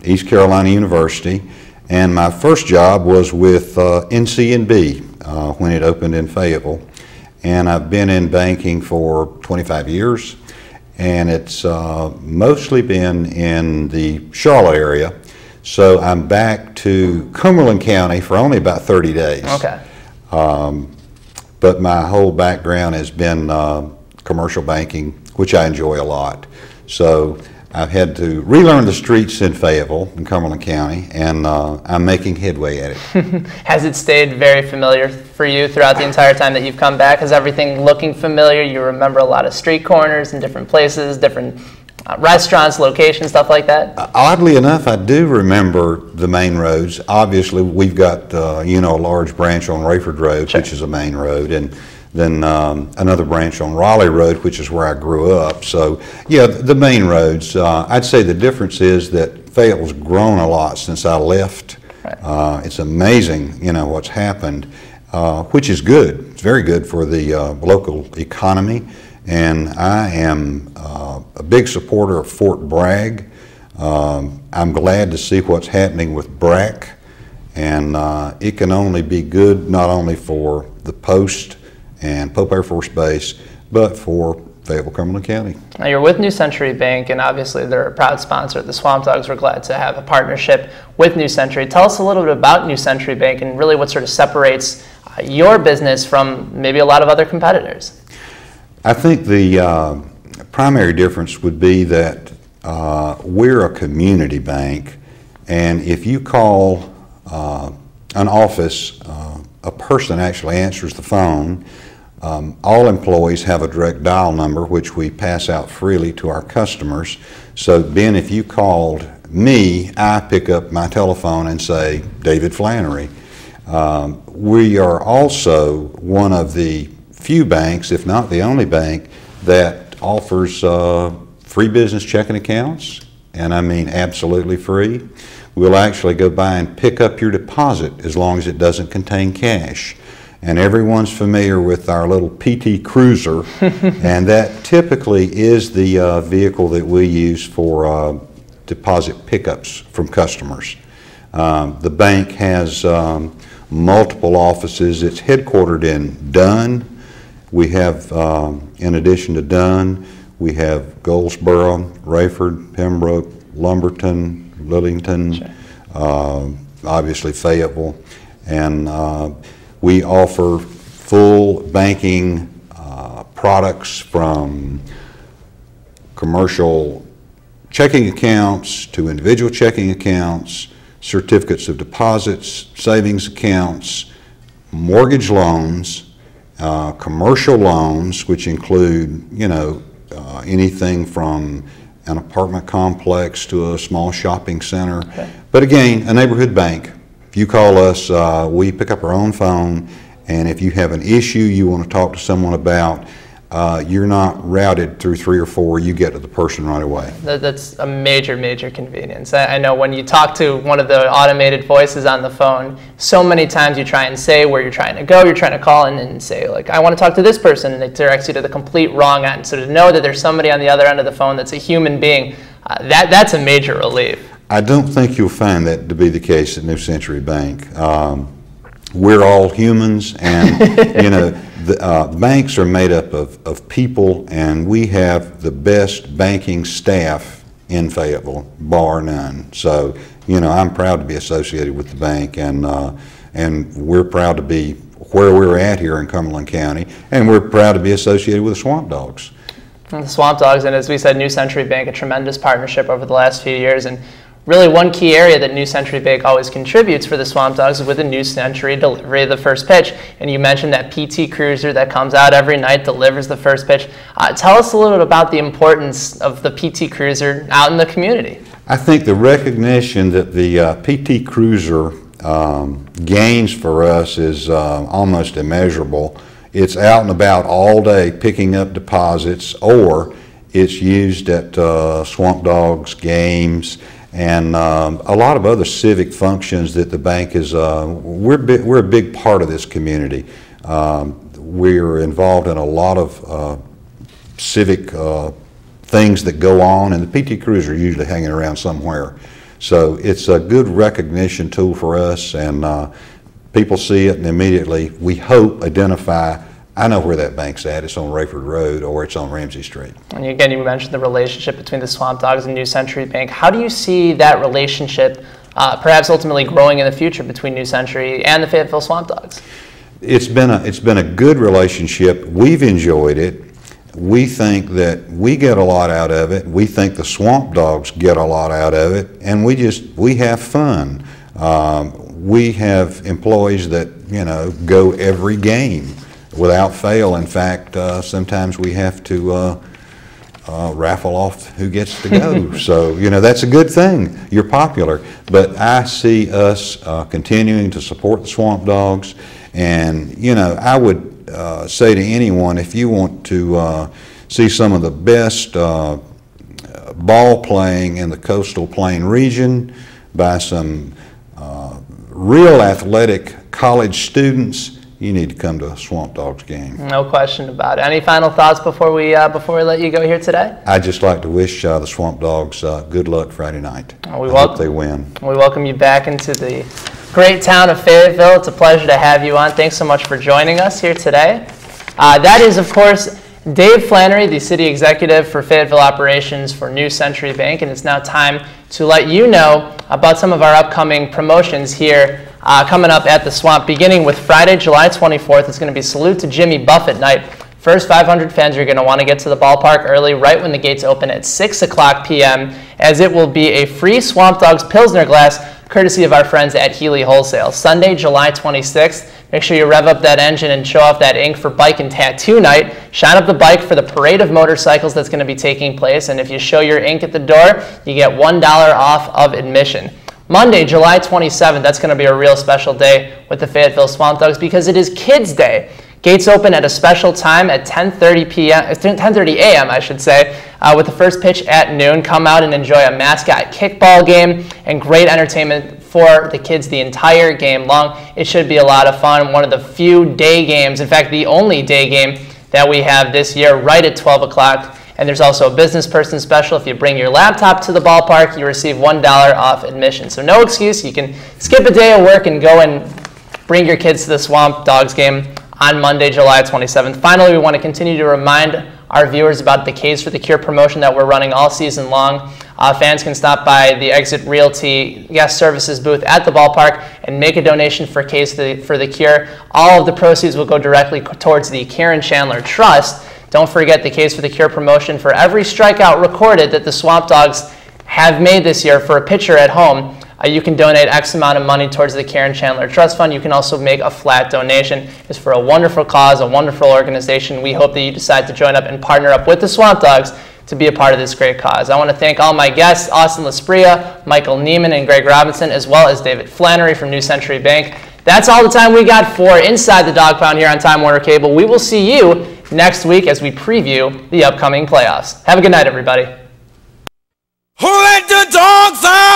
East Carolina University, and my first job was with NC&B when it opened in Fayetteville. And I've been in banking for 25 years, and it's mostly been in the Charlotte area. So I'm back to Cumberland County for only about 30 days. Okay. But my whole background has been commercial banking, which I enjoy a lot. So I've had to relearn the streets in Fayetteville in Cumberland County, and I'm making headway at it. Has it stayed very familiar for you throughout the entire time that you've come back? Is everything looking familiar? You remember a lot of street corners and different places, different restaurants, locations, stuff like that? Oddly enough, I do remember the main roads. Obviously, we've got a large branch on Rayford Road, Sure. which is a main road, and then another branch on Raleigh Road, which is where I grew up. So, yeah, the main roads. I'd say the difference is that Fayetteville's grown a lot since I left. Right. It's amazing, what's happened, which is good. It's very good for the local economy. And I am a big supporter of Fort Bragg. I'm glad to see what's happening with BRAC, and it can only be good not only for the Post and Pope Air Force Base, but for Fayetteville, Cumberland County. Now you're with New Century Bank, and obviously they're a proud sponsor. The Swamp Dogs were glad to have a partnership with New Century. Tell us a little bit about New Century Bank and really what sort of separates your business from maybe a lot of other competitors. I think the primary difference would be that we're a community bank, and if you call an office, a person actually answers the phone. All employees have a direct dial number, which we pass out freely to our customers. So, Ben, if you called me, I pick up my telephone and say, David Flanary. We are also one of the few banks, if not the only bank, that offers free business checking accounts, and I mean absolutely free. We'll actually go by and pick up your deposit as long as it doesn't contain cash. And everyone's familiar with our little PT Cruiser, and that typically is the vehicle that we use for deposit pickups from customers. The bank has multiple offices. It's headquartered in Dunn. We have, in addition to Dunn, we have Goldsboro, Rayford, Pembroke, Lumberton, Lillington, Sure. Obviously Fayetteville, and we offer full banking products from commercial checking accounts to individual checking accounts, certificates of deposits, savings accounts, mortgage loans, commercial loans, which include, anything from an apartment complex to a small shopping center. Okay. But again, a neighborhood bank. If you call us, we pick up our own phone, and if you have an issue you want to talk to someone about, you're not routed through 3 or 4, you get to the person right away. That's a major, major convenience. I know when you talk to one of the automated voices on the phone, so many times you try and say where you're trying to go, you're trying to call in and say, like, I want to talk to this person, and it directs you to the complete wrong end. So to know that there's somebody on the other end of the phone that's a human being, that's a major relief. I don't think you'll find that to be the case at New Century Bank. We're all humans, and the banks are made up of people, and we have the best banking staff in Fayetteville, bar none. So, I'm proud to be associated with the bank, and we're proud to be where we're at here in Cumberland County, and we're proud to be associated with the Swamp Dogs. The Swamp Dogs, and as we said, New Century Bank, a tremendous partnership over the last few years, and really one key area that New Century Bank always contributes for the Swamp Dogs is with the New Century delivery of the first pitch. And you mentioned that PT Cruiser that comes out every night, delivers the first pitch. Tell us a little bit about the importance of the PT Cruiser out in the community. I think the recognition that the PT Cruiser gains for us is almost immeasurable. It's out and about all day picking up deposits, or it's used at Swamp Dogs games and a lot of other civic functions that the bank is. We're a big part of this community. We're involved in a lot of civic things that go on, and the PT Cruiser are usually hanging around somewhere. So it's a good recognition tool for us, and people see it and immediately, we hope, identify, I know where that bank's at. It's on Rayford Road or it's on Ramsey Street. And again, you mentioned the relationship between the Swamp Dogs and New Century Bank. How do you see that relationship perhaps ultimately growing in the future between New Century and the Fayetteville Swamp Dogs? It's been a good relationship. We've enjoyed it. We think that we get a lot out of it. We think the Swamp Dogs get a lot out of it, and we have fun. We have employees that, you know, go every game without fail. In fact, sometimes we have to raffle off who gets to go. So, you know, that's a good thing. You're popular. But I see us continuing to support the Swamp Dogs. And, you know, I would say to anyone, if you want to see some of the best ball playing in the Coastal Plain region by some real athletic college students, you need to come to a Swamp Dogs game. No question about it. Any final thoughts before we let you go here today? I'd just like to wish the Swamp Dogs good luck Friday night. I hope they win. We welcome you back into the great town of Fayetteville. It's a pleasure to have you on. Thanks so much for joining us here today. That is, of course, Dave Flanary, the City Executive for Fayetteville Operations for New Century Bank, and it's now time to let you know about some of our upcoming promotions here coming up at the Swamp, beginning with Friday, July 24th. It's going to be Salute to Jimmy Buffett night. First 500 fans are going to want to get to the ballpark early, right when the gates open at 6 o'clock p.m., as it will be a free Swamp Dogs Pilsner glass, courtesy of our friends at Healy Wholesale. Sunday, July 26th, make sure you rev up that engine and show off that ink for Bike and Tattoo Night. Shine up the bike for the parade of motorcycles that's going to be taking place, and if you show your ink at the door, you get $1 off of admission. Monday, July 27th, that's going to be a real special day with the Fayetteville Swamp Dogs because it is Kids Day. Gates open at a special time at 10:30 a.m. I should say, with the first pitch at noon. Come out and enjoy a mascot kickball game and great entertainment for the kids the entire game long. It should be a lot of fun. One of the few day games, in fact, the only day game that we have this year, right at 12 o'clock. And there's also a business person special. If you bring your laptop to the ballpark, you receive $1 off admission. So no excuse. You can skip a day of work and go and bring your kids to the Swamp Dogs game on Monday, July 27th. Finally, we want to continue to remind our viewers about the K's for the Cure promotion that we're running all season long. Fans can stop by the Exit Realty Guest Services booth at the ballpark and make a donation for K's for the Cure. All of the proceeds will go directly towards the Karen Chandler Trust. Don't forget the K's for the Cure promotion. For every strikeout recorded that the Swamp Dogs have made this year for a pitcher at home, you can donate X amount of money towards the Karen Chandler Trust Fund. You can also make a flat donation. It's for a wonderful cause, a wonderful organization. We hope that you decide to join up and partner up with the Swamp Dogs to be a part of this great cause. I want to thank all my guests, Austin Laspria, Michael Neiman, and Greg Robinson, as well as David Flanary from New Century Bank. That's all the time we got for Inside the Dog Pound here on Time Warner Cable. We will see you next week as we preview the upcoming playoffs. Have a good night, everybody. Who let the dogs out?